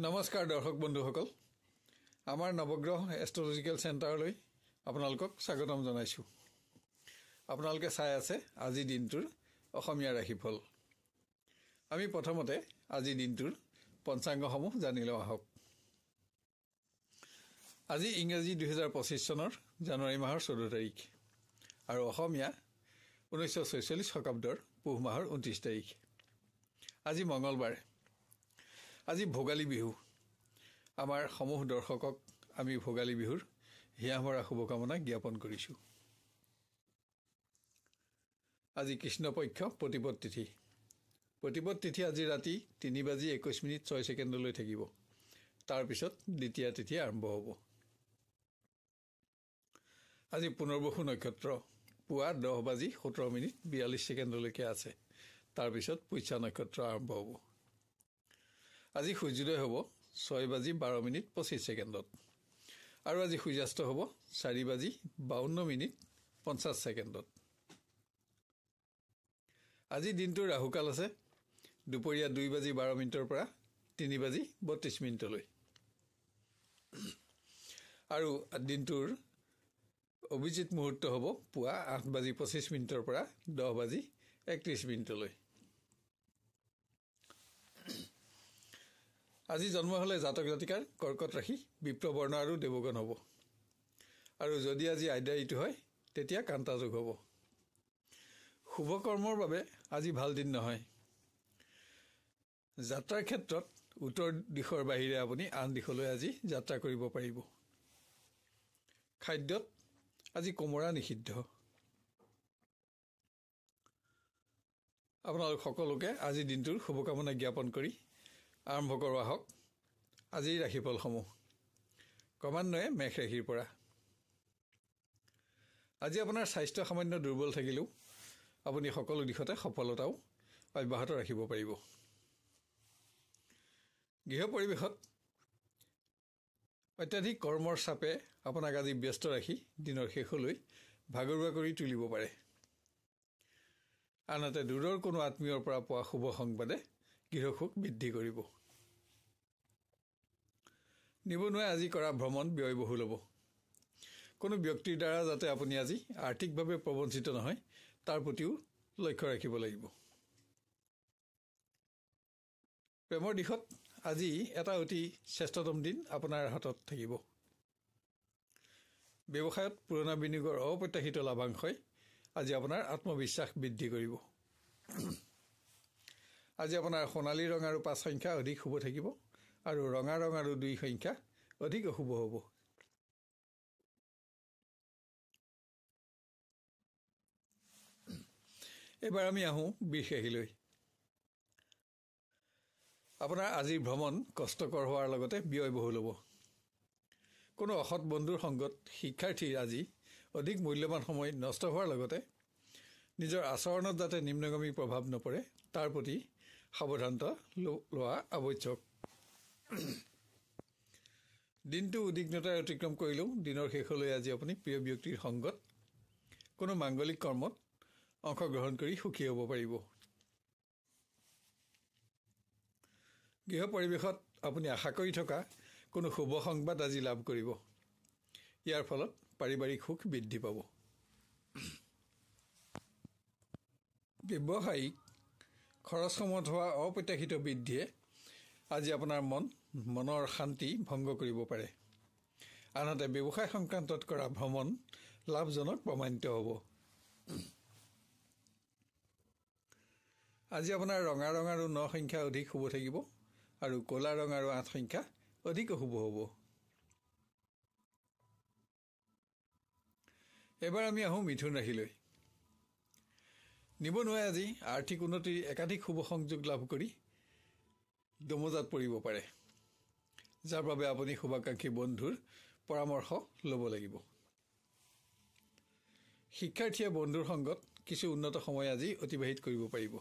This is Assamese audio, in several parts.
নমস্কাৰ দৰ্শক বন্ধুসকল আমাৰ নৱগ্ৰহ এষ্ট্ৰলজিক্যাল চেণ্টাৰলৈ আপোনালোকক স্বাগতম জনাইছো আপোনালোকে চাই আছে আজি দিনটোৰ অসমীয়া ৰাশিফল আমি প্ৰথমতে আজি দিনটোৰ পঞ্চাংগসমূহ জানি লওঁ আহক আজি ইংৰাজী 2025 চনৰ জানুৱাৰী মাহৰ 14 তাৰিখ আৰু অসমীয়া 1946 শকাব্দৰ পুহ মাহৰ 29 তাৰিখ আজি মঙ্গলবাৰ আজি ভোগালী বিহু আমাৰ সমূহ দৰ্শকক আমি ভোগালী বিহুৰ হিয়াভৰা শুভকামনা জ্ঞাপন কৰিছো আজি কৃষ্ণপক্ষ প্ৰতিপদ তিথি আজি ৰাতি 3:21:06 লৈ থাকিব তাৰ পিছত দ্বিতীয়া তিথি আৰম্ভ হ'ব আজি পুনৰ্বসু নক্ষত্ৰ পুৱা 10:17:42 লৈকে আছে তাৰ পিছত পুষ্যা নক্ষত্ৰ আৰম্ভ হ'ব আজি সূৰ্যোদয় হ'ব 6:12:25 আৰু আজি সূৰ্যাস্ত হ'ব 4:52:50 আজি দিনটো ৰাহুকাল আছে দুপৰীয়া 2:12 পৰা 3:32 লৈ আৰু দিনটোৰ অভিজিত মুহূৰ্ত হ'ব পুৱা 8:25 পৰা 10:31 লৈ আজি জন্ম হলে জাতক জাতিকাৰ কৰ্কট ৰাশি বিপ্ৰবৰ্ণ আৰু দেৱগণ হ'ব আৰু যদি আজি আইদা ঋতু হয় তেতিয়া কান্তা যোগ হ'ব শুভ কৰ্মৰ বাবে আজি ভাল দিন নহয় যাত্ৰাৰ ক্ষেত্ৰত উত্তৰ দিশৰ বাহিৰে আপুনি আন দিশলৈ আজি যাত্ৰা কৰিব পাৰিব খাদ্যত আজি কোমৰা নিষিদ্ধ আপোনালোক সকলোকে আজি দিনটোৰ শুভকামনা জ্ঞাপন কৰি আৰম্ভ কৰোঁ আহক আজিৰ ৰাশিফলসমূহ ক্ৰমান্বয়ে মেষ ৰাশিৰ পৰা আজি আপোনাৰ স্বাস্থ্য সামান্য দুৰ্বল থাকিলেও আপুনি সকলো দিশতে সফলতাও অব্যাহত ৰাখিব পাৰিব গৃহ পৰিৱেশত অত্যাধিক কৰ্মৰ চাপে আপোনাক আজি ব্যস্ত ৰাখি দিনৰ শেষলৈ ভাগৰুৱা কৰি তুলিব পাৰে আনহাতে দূৰৰ কোনো আত্মীয়ৰ পৰা পোৱা শুভ সংবাদে গৃহসুখ বৃদ্ধি কৰিব নিবনুৱাই আজি কৰা ভ্ৰমণ ব্যয়বহুল হ'ব কোনো ব্যক্তিৰ দ্বাৰা যাতে আপুনি আজি আৰ্থিকভাৱে প্ৰবঞ্চিত নহয় তাৰ প্ৰতিও লক্ষ্য ৰাখিব লাগিব প্ৰেমৰ দিশত আজি এটা অতি শ্ৰেষ্ঠতম দিন আপোনাৰ হাতত থাকিব ব্যৱসায়ত পুৰণা বিনিয়োগৰ অপ্ৰত্যাশিত লাভাংশই আজি আপোনাৰ আত্মবিশ্বাস বৃদ্ধি কৰিব আজি আপোনাৰ সোণালী ৰং আৰু 5 সংখ্যা অধিক শুভ থাকিব আৰু ৰঙা ৰং আৰু 2 সংখ্যা অধিক অশুভ হ'ব এবাৰ আমি আহোঁ বৃষ ৰাশিলৈ আপোনাৰ আজিৰ ভ্ৰমণ কষ্টকৰ হোৱাৰ লগতে ব্যয়বহুল হ'ব কোনো অসৎ বন্ধুৰ সংগত শিক্ষাৰ্থীৰ আজি অধিক মূল্যৱান সময় নষ্ট হোৱাৰ লগতে নিজৰ আচৰণত যাতে নিম্নগামী প্ৰভাৱ নপৰে তাৰ প্ৰতি সাৱধানতা লোৱা আৱশ্যক দিনটো উদ্বিগ্নতাৰে অতিক্ৰম কৰিলেও দিনৰ শেষলৈ আজি আপুনি প্ৰিয় ব্যক্তিৰ সংগত কোনো মাংগলিক কৰ্মত অংশগ্ৰহণ কৰি সুখী হ'ব পাৰিব গৃহ পৰিৱেশত আপুনি আশা কৰি থকা কোনো শুভ সংবাদ আজি লাভ কৰিব ইয়াৰ ফলত পাৰিবাৰিক সুখ বৃদ্ধি পাব ব্যৱসায়িক খৰচসমূহত হোৱা অপ্ৰত্যাশিত বৃদ্ধিয়ে আজি আপোনাৰ মনৰ শান্তি ভংগ কৰিব পাৰে আনহাতে ব্যৱসায় সংক্ৰান্তত কৰা ভ্ৰমণ লাভজনক প্ৰমাণিত হ'ব আজি আপোনাৰ ৰঙা ৰং আৰু 9 সংখ্যা অধিক শুভ থাকিব আৰু ক'লা ৰং আৰু 8 সংখ্যা অধিক অশুভ হ'ব এবাৰ আমি আহোঁ মিথুন ৰাশিলৈ নিবনুৱাই আজি আৰ্থিক উন্নতিৰ একাধিক শুভ সংযোগ লাভ কৰি দমোজাত পৰিব পাৰে যাৰ বাবে আপুনি শুভাকাংক্ষী বন্ধুৰ পৰামৰ্শ ল'ব লাগিব শিক্ষাৰ্থীয়ে বন্ধুৰ সংগত কিছু উন্নত সময় আজি অতিবাহিত কৰিব পাৰিব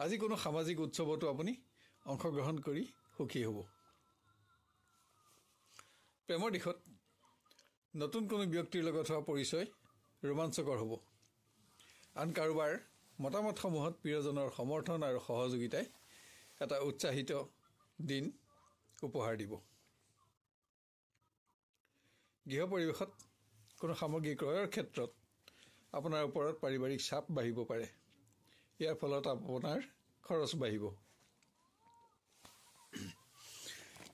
আজি কোনো সামাজিক উৎসৱতো আপুনি অংশগ্ৰহণ কৰি সুখী হ'ব প্ৰেমৰ দিশত নতুন কোনো ব্যক্তিৰ লগত হোৱা পৰিচয় ৰোমাঞ্চকৰ হ'ব আন কাৰোবাৰ মতামতসমূহত প্ৰিয়জনৰ সমৰ্থন আৰু সহযোগিতাই এটা উৎসাহিত দিন উপহাৰ দিব। গৃহ পৰিৱেশত কোনো সামগ্ৰী ক্ৰয়ৰ ক্ষেত্ৰত আপোনাৰ ওপৰত পাৰিবাৰিক চাপ বাঢ়িব পাৰে। ইয়াৰ ফলত আপোনাৰ খৰচ বাঢ়িব।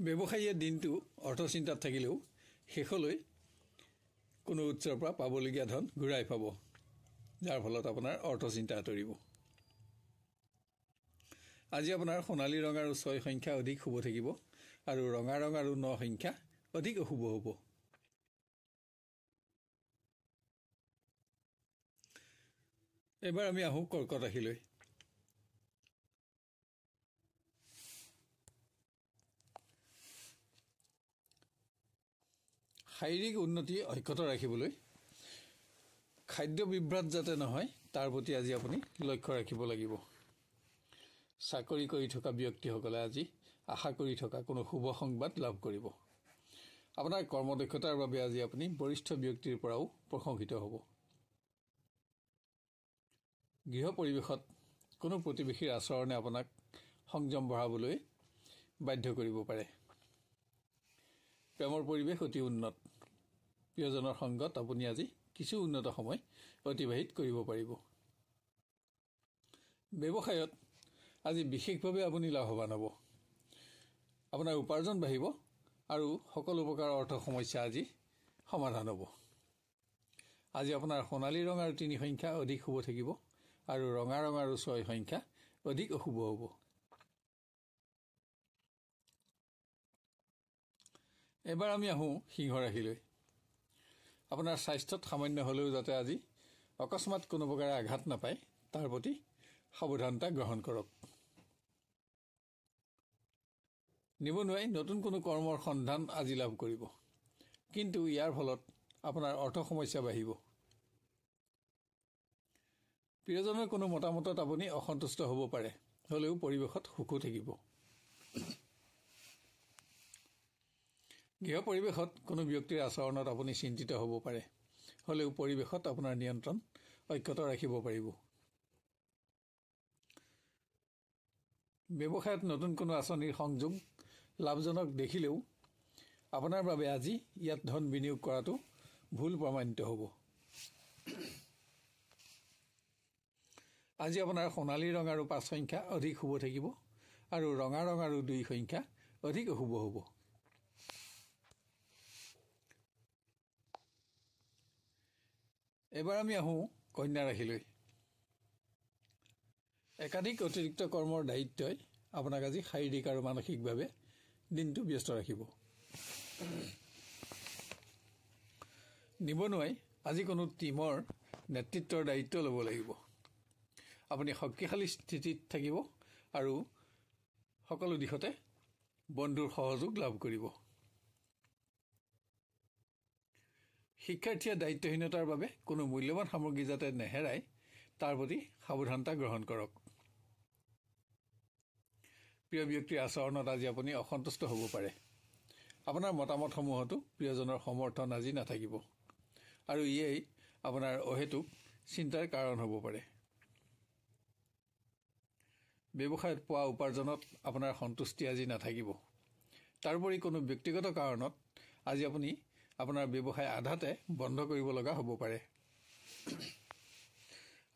ব্যৱসায়ীয়ে দিনটো অৰ্থচিন্তাত থাকিলেও শেষলৈ কোনো উৎসৰ পৰা পাবলগীয়া ধন ঘূৰাই পাব, যাৰ ফলত আপোনাৰ অৰ্থচিন্তা আঁতৰিব। আজি আপোনাৰ সোণালী ৰং আৰু 6 সংখ্যা অধিক শুভ থাকিব আৰু ৰঙা ৰং আৰু 9 সংখ্যা অধিক অশুভ হ'ব। এবাৰ আমি আহোঁ কৰ্কট ৰাশিলৈ। শাৰীৰিক উন্নতি অক্ষত ৰাখিবলৈ খাদ্য বিভ্ৰাট যাতে নহয় তাৰ প্ৰতি আজি আপুনি লক্ষ্য ৰাখিব লাগিব। চাকৰি কৰি থকা ব্যক্তিসকলে আজি আশা কৰি থকা কোনো শুভ সংবাদ লাভ কৰিব। আপোনাৰ কৰ্মদক্ষতাৰ বাবে আজি আপুনি বৰিষ্ঠ ব্যক্তিৰ পৰাও প্ৰশংসিত হ'ব। গৃহ পৰিৱেশত কোনো প্ৰতিবেশীৰ আচৰণে আপোনাক সংযম বঢ়াবলৈ বাধ্য কৰিব পাৰে। প্ৰেমৰ পৰিৱেশ অতি উন্নত। প্ৰিয়জনৰ সংগত আপুনি আজি কিছু উন্নত সময় অতিবাহিত কৰিব পাৰিব। ব্যৱসায়ত আজি বিশেষভাৱে আপুনি লাভৱান হ'ব। আপোনাৰ উপাৰ্জন বাঢ়িব আৰু সকলো প্ৰকাৰৰ অৰ্থ সমস্যা আজি সমাধান হ'ব। আজি আপোনাৰ সোণালী ৰং আৰু 3 সংখ্যা অধিক শুভ থাকিব আৰু ৰঙা ৰং আৰু 6 সংখ্যা অধিক অশুভ হ'ব। এবাৰ আমি আহোঁ সিংহ ৰাশিলৈ। আপোনাৰ স্বাস্থ্যত সামান্য হ'লেও যাতে আজি অকস্মাত কোনো প্ৰকাৰে আঘাত নাপায় তাৰ প্ৰতি সাৱধানতা গ্ৰহণ কৰক। নিবনুৱাই নতুন কোনো কৰ্মৰ সন্ধান আজি লাভ কৰিব, কিন্তু ইয়াৰ ফলত আপোনাৰ অৰ্থ সমস্যা বাঢ়িব। প্ৰিয়জনৰ কোনো মতামতত আপুনি অসন্তুষ্ট হ'ব পাৰে, হ'লেও পৰিৱেশত সুখো থাকিব। গৃহ পৰিৱেশত কোনো ব্যক্তিৰ আচৰণত আপুনি চিন্তিত হ'ব পাৰে, হ'লেও পৰিৱেশত আপোনাৰ নিয়ন্ত্ৰণ অক্ষত ৰাখিব পাৰিব। ব্যৱসায়ত নতুন কোনো আঁচনিৰ সংযোগ লাভজনক দেখিলেও আপোনাৰ বাবে আজি ইয়াত ধন বিনিয়োগ কৰাটো ভুল প্ৰমাণিত হ'ব। আজি আপোনাৰ সোণালী ৰং আৰু 5 সংখ্যা অধিক শুভ থাকিব আৰু ৰঙা ৰং আৰু 2 সংখ্যা অধিক অশুভ হ'ব। এবাৰ আমি আহোঁ কন্যা ৰাশিলৈ। একাধিক অতিৰিক্ত কৰ্মৰ দায়িত্বই আপোনাক আজি শাৰীৰিক আৰু মানসিকভাৱে দিনটো ব্যস্ত ৰাখিব। নিবনুৱাই আজি কোনো টীমৰ নেতৃত্বৰ দায়িত্ব ল'ব লাগিব। আপুনি শক্তিশালী স্থিতিত থাকিব আৰু সকলো দিশতে বন্ধুৰ সহযোগ লাভ কৰিব। শিক্ষাৰ্থীয়ে দায়িত্বহীনতাৰ বাবে কোনো মূল্যৱান সামগ্ৰী যাতে নেহেৰায় তাৰ প্ৰতি সাৱধানতা গ্ৰহণ কৰক। প্ৰিয় ব্যক্তিৰ আচৰণত আজি আপুনি অসন্তুষ্ট হ'ব পাৰে। আপোনাৰ মতামতসমূহতো প্ৰিয়জনৰ সমৰ্থন আজি নাথাকিব আৰু ইয়েই আপোনাৰ অহেতুক চিন্তাৰ কাৰণ হ'ব পাৰে। ব্যৱসায়ত পোৱা উপাৰ্জনত আপোনাৰ সন্তুষ্টি আজি নাথাকিব। তাৰোপৰি কোনো ব্যক্তিগত কাৰণত আজি আপুনি আপোনাৰ ব্যৱসায় আধাতে বন্ধ কৰিব লগা হ'ব পাৰে।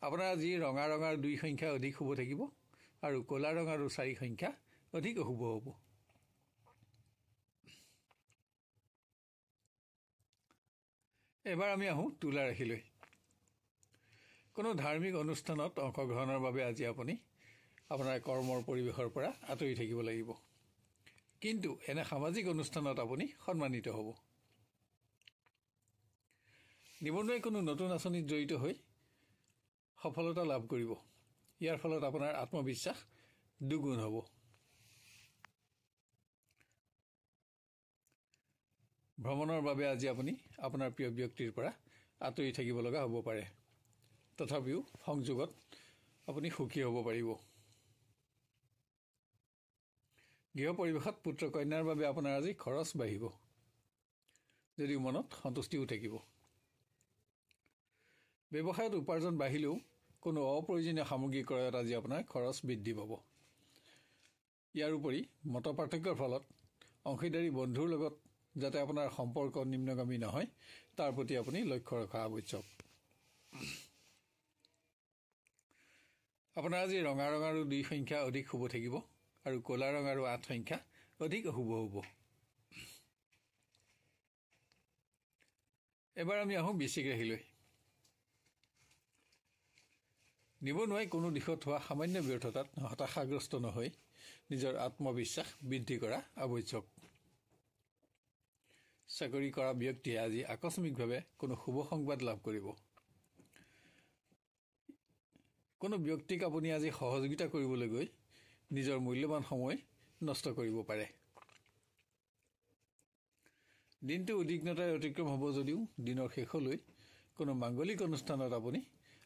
আপোনাৰ আজি ৰঙা ৰং আৰু 2 সংখ্যা অধিক শুভ থাকিব আৰু ক'লা ৰং আৰু 4 সংখ্যা অধিক অশুভ হ'ব। এবাৰ আমি আহোঁ তুলা ৰাশিলৈ। কোনো ধাৰ্মিক অনুষ্ঠানত অংশগ্ৰহণৰ বাবে আজি আপুনি আপোনাৰ কৰ্মৰ পৰিৱেশৰ পৰা আঁতৰি থাকিব লাগিব, কিন্তু এনে সামাজিক অনুষ্ঠানত আপুনি সন্মানিত হ'ব। নিবনুৱাই কোনো নতুন আঁচনিত জড়িত হৈ সফলতা লাভ কৰিব। ইয়াৰ ফলত আপোনাৰ আত্মবিশ্বাস দুগুণ হ'ব। ভ্ৰমণৰ বাবে আজি আপুনি আপোনাৰ প্ৰিয় ব্যক্তিৰ পৰা আঁতৰি থাকিব লগা হ'ব পাৰে, তথাপিও সংযোগত আপুনি সুখী হ'ব পাৰিব। গৃহ পৰিৱেশত পুত্ৰ কন্যাৰ বাবে আপোনাৰ আজি খৰচ বাঢ়িব, যদিও মনত সন্তুষ্টিও থাকিব। ব্যৱসায়ত উপাৰ্জন বাঢ়িলেও কোনো অপ্ৰয়োজনীয় সামগ্ৰী ক্ৰয়ত আজি আপোনাৰ খৰচ বৃদ্ধি পাব। ইয়াৰ উপৰি মত পাৰ্থক্যৰ ফলত অংশীদাৰী বন্ধুৰ লগত যাতে আপোনাৰ সম্পৰ্ক নিম্নগামী নহয় তাৰ প্ৰতি আপুনি লক্ষ্য ৰখা আৱশ্যক। আপোনাৰ আজি ৰঙা ৰং আৰু 2 সংখ্যা অধিক শুভ থাকিব আৰু ক'লা ৰং আৰু 8 সংখ্যা অধিক অশুভ হ'ব। এবাৰ আমি আহোঁ বৃশ্চিক ৰাশিলৈ। নিবনুৱাই কোনো দিশত হোৱা সামান্য ব্যৰ্থতাত হতাশাগ্ৰস্ত নহৈ নিজৰ আত্মবিশ্বাস বৃদ্ধি কৰা আৱশ্যক। চাকৰি কৰা ব্যক্তিয়ে আজি আকস্মিকভাৱে কোনো শুভ সংবাদ লাভ কৰিব। কোনো ব্যক্তিক আপুনি আজি সহযোগিতা কৰিবলৈ গৈ নিজৰ মূল্যৱান সময় নষ্ট কৰিব পাৰে। দিনটো উদ্বিগ্নতাৰে অতিক্ৰম হ'ব যদিও দিনৰ শেষলৈ কোনো মাংগলিক অনুষ্ঠানত আপুনি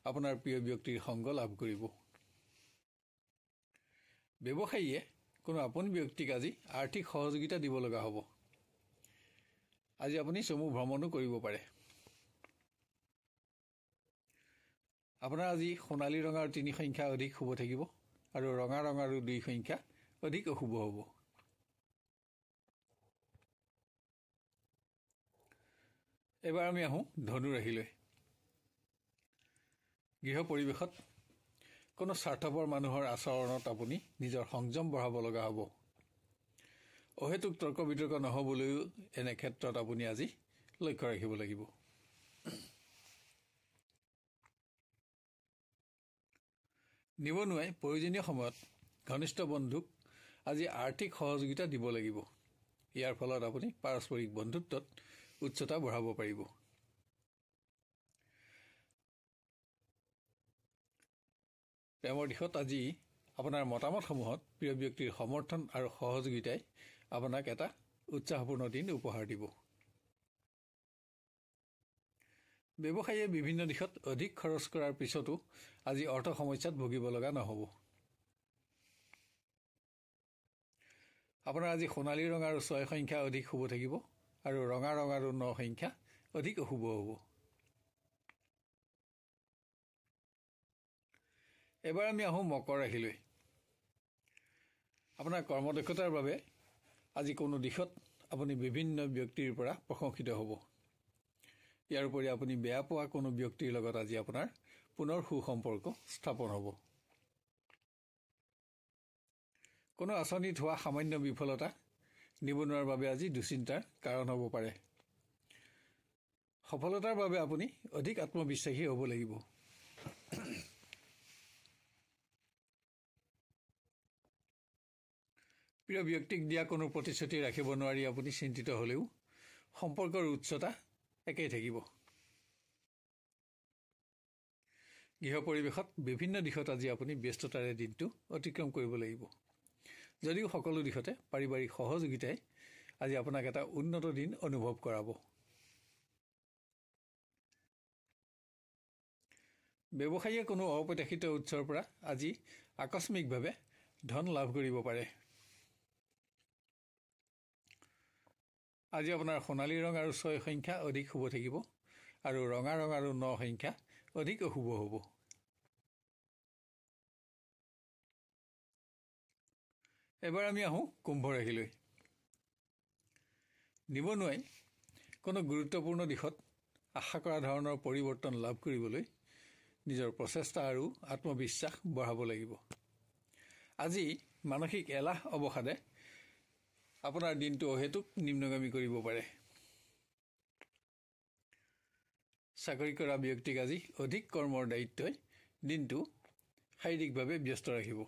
আপোনাৰ প্ৰিয় ব্যক্তিৰ সংগ লাভ কৰিব। ব্যৱসায়ীয়ে কোনো আপোন ব্যক্তিক আজি আৰ্থিক সহযোগিতা দিব লগা হ'ব। আজি আপুনি চমু ভ্ৰমণো কৰিব পাৰে। আপোনাৰ আজি সোণালী ৰং আৰু 3 সংখ্যা অধিক শুভ থাকিব আৰু ৰঙা ৰং আৰু 2 সংখ্যা অধিক অশুভ হ'ব। এবাৰ আমি আহোঁ ধনু ৰাশিলৈ। গৃহ পৰিৱেশত কোনো স্বাৰ্থপৰ মানুহৰ আচৰণত আপুনি নিজৰ সংযম বঢ়াব লগা হ'ব। অহেতুক তৰ্ক বিতৰ্ক নহ'বলৈও এনে ক্ষেত্ৰত আপুনি আজি লক্ষ্য ৰাখিব লাগিব। নিবনুৱাই প্ৰয়োজনীয় সময়ত ঘনিষ্ঠ বন্ধুক আজি আৰ্থিক সহযোগিতা দিব লাগিব। ইয়াৰ ফলত আপুনি পাৰস্পৰিক বন্ধুত্বত উচ্চতা বঢ়াব পাৰিব। প্ৰেমৰ দিশত আজি আপোনাৰ মতামতসমূহত প্ৰিয় ব্যক্তিৰ সমৰ্থন আৰু সহযোগিতাই আপোনাক এটা উৎসাহপূৰ্ণ দিন উপহাৰ দিব। ব্যৱসায়ীয়ে বিভিন্ন দিশত অধিক খৰচ কৰাৰ পিছতো আজি অৰ্থ সমস্যাত ভুগিব লগা নহ'ব। আপোনাৰ আজি সোণালী ৰং আৰু 6 সংখ্যা অধিক শুভ থাকিব আৰু ৰঙা ৰং আৰু 9 সংখ্যা অধিক অশুভ হ'ব। এবাৰ আমি আহোঁ মকৰ ৰাশিলৈ। আপোনাৰ কৰ্মদক্ষতাৰ বাবে আজি কোনো দিশত আপুনি বিভিন্ন ব্যক্তিৰ পৰা প্ৰশংসিত হ'ব। ইয়াৰ উপৰি আপুনি বেয়া পোৱা কোনো ব্যক্তিৰ লগত আজি আপোনাৰ পুনৰ সুসম্পৰ্ক স্থাপন হ'ব। কোনো আঁচনিত হোৱা সামান্য বিফলতা নিবনুৱাৰ বাবে আজি দুশ্চিন্তাৰ কাৰণ হ'ব পাৰে। সফলতাৰ বাবে আপুনি অধিক আত্মবিশ্বাসী হ'ব লাগিব। প্ৰিয় ব্যক্তিক দিয়া কোনো প্ৰতিশ্ৰুতি ৰাখিব নোৱাৰি আপুনি চিন্তিত হ'লেও সম্পৰ্কৰ উচ্চতা একেই থাকিব। গৃহ পৰিৱেশত বিভিন্ন দিশত আজি আপুনি ব্যস্ততাৰে দিনটো অতিক্ৰম কৰিব লাগিব। যদিও সকলো দিশতে পাৰিবাৰিক সহযোগিতাই আজি আপোনাক এটা উন্নত দিন অনুভৱ কৰাব। ব্যৱসায়ীয়ে কোনো অপ্ৰত্যাশিত উৎসৰ পৰা আজি আকস্মিকভাৱে ধন লাভ কৰিব পাৰে। আজি আপোনাৰ সোণালী ৰং আৰু 6 সংখ্যা অধিক শুভ থাকিব আৰু ৰঙা ৰং আৰু 9 সংখ্যা অধিক অশুভ হ'ব। এবাৰ আমি আহোঁ কুম্ভ ৰাশিলৈ। নিবনুৱাই কোনো গুৰুত্বপূৰ্ণ দিশত আশা কৰা ধৰণৰ পৰিৱৰ্তন লাভ কৰিবলৈ নিজৰ প্ৰচেষ্টা আৰু আত্মবিশ্বাস বঢ়াব লাগিব। আজি মানসিক এলাহ অৱসাদে আপোনাৰ দিনটো অহেতুক নিম্নগামী কৰিব পাৰে। চাকৰি কৰা ব্যক্তিক আজি অধিক কৰ্মৰ দায়িত্বই দিনটো শাৰীৰিকভাৱে ব্যস্ত ৰাখিব।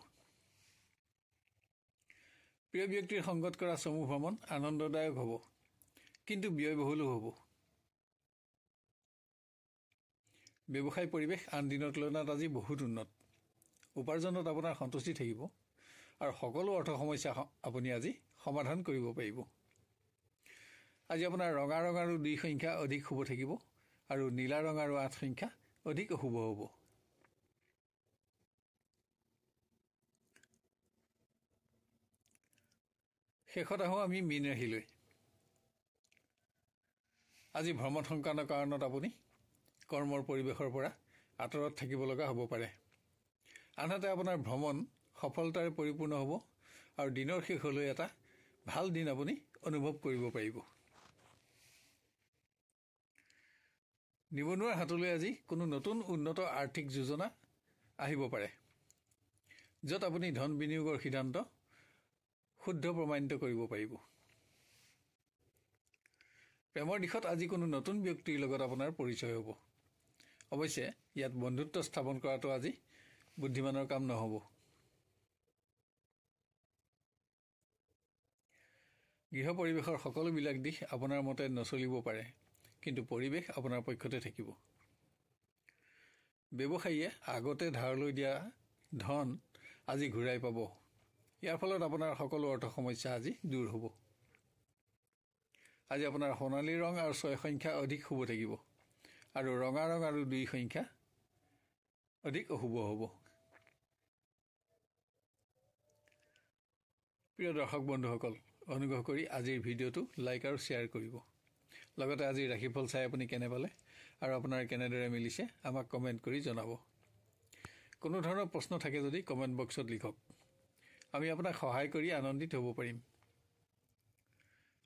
প্ৰিয় ব্যক্তিৰ সংগত কৰা চমু ভ্ৰমণ আনন্দদায়ক হ'ব, কিন্তু ব্যয়বহুলো হ'ব। ব্যৱসায় পৰিৱেশ আন দিনৰ তুলনাত আজি বহুত উন্নত। উপাৰ্জনত আপোনাৰ সন্তুষ্টি থাকিব আৰু সকলো অৰ্থ সমস্যা আপুনি আজি সমাধান কৰিব পাৰিব। আজি আপোনাৰ ৰঙা ৰং আৰু 2 সংখ্যা অধিক শুভ থাকিব আৰু নীলা ৰং আৰু 8 সংখ্যা অধিক অশুভ হ'ব। শেষত আহোঁ আমি মীন ৰাশিলৈ। আজি ভ্ৰমণ সংক্ৰান্ত কাৰণত আপুনি কৰ্মৰ পৰিৱেশৰ পৰা আঁতৰত থাকিব লগা হ'ব পাৰে। আনহাতে আপোনাৰ ভ্ৰমণ সফলতাৰে পৰিপূৰ্ণ হ'ব আৰু দিনৰ শেষলৈ এটা ভাল দিন আপুনি অনুভৱ কৰিব পাৰিব। নিবনুৱাৰ হাতলৈ আজি কোনো নতুন উন্নত আৰ্থিক যোজনা আহিব পাৰে, য'ত আপুনি ধন বিনিয়োগৰ সিদ্ধান্ত শুদ্ধ প্ৰমাণিত কৰিব পাৰিব। প্ৰেমৰ দিশত আজি কোনো নতুন ব্যক্তিৰ লগত আপোনাৰ পৰিচয় হ'ব। অৱশ্যে ইয়াত বন্ধুত্ব স্থাপন কৰাটো আজি বুদ্ধিমানৰ কাম নহ'ব। গৃহ পৰিৱেশৰ সকলোবিলাক দিশ আপোনাৰ মতে নচলিব পাৰে, কিন্তু পৰিৱেশ আপোনাৰ পক্ষতে থাকিব। ব্যৱসায়ীয়ে আগতে ধাৰলৈ দিয়া ধন আজি ঘূৰাই পাব। ইয়াৰ ফলত আপোনাৰ সকলো অৰ্থ সমস্যা আজি দূৰ হ'ব। আজি আপোনাৰ সোণালী ৰং আৰু 6 সংখ্যা অধিক শুভ থাকিব, আৰু ৰঙা ৰং আৰু 2 সংখ্যা অধিক অশুভ হ'ব। প্ৰিয় দৰ্শক বন্ধুসকল, অনুগ্ৰহ কৰি আজিৰ ভিডিঅ'টো লাইক আৰু শ্বেয়াৰ কৰিব। লগতে আজিৰ ৰাশিফল চাই আপুনি কেনে পালে আৰু আপোনাৰ কেনেদৰে মিলিছে আমাক কমেণ্ট কৰি জনাব। কোনো ধৰণৰ প্ৰশ্ন থাকে যদি কমেণ্ট বক্সত লিখক। আমি আপোনাক সহায় কৰি আনন্দিত হ'ব পাৰিম।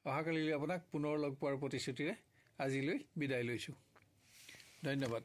অহাকালিলৈ আপোনাক পুনৰ লগ পোৱাৰ প্ৰতিশ্ৰুতিৰে আজিলৈ বিদায় লৈছোঁ। ধন্যবাদ।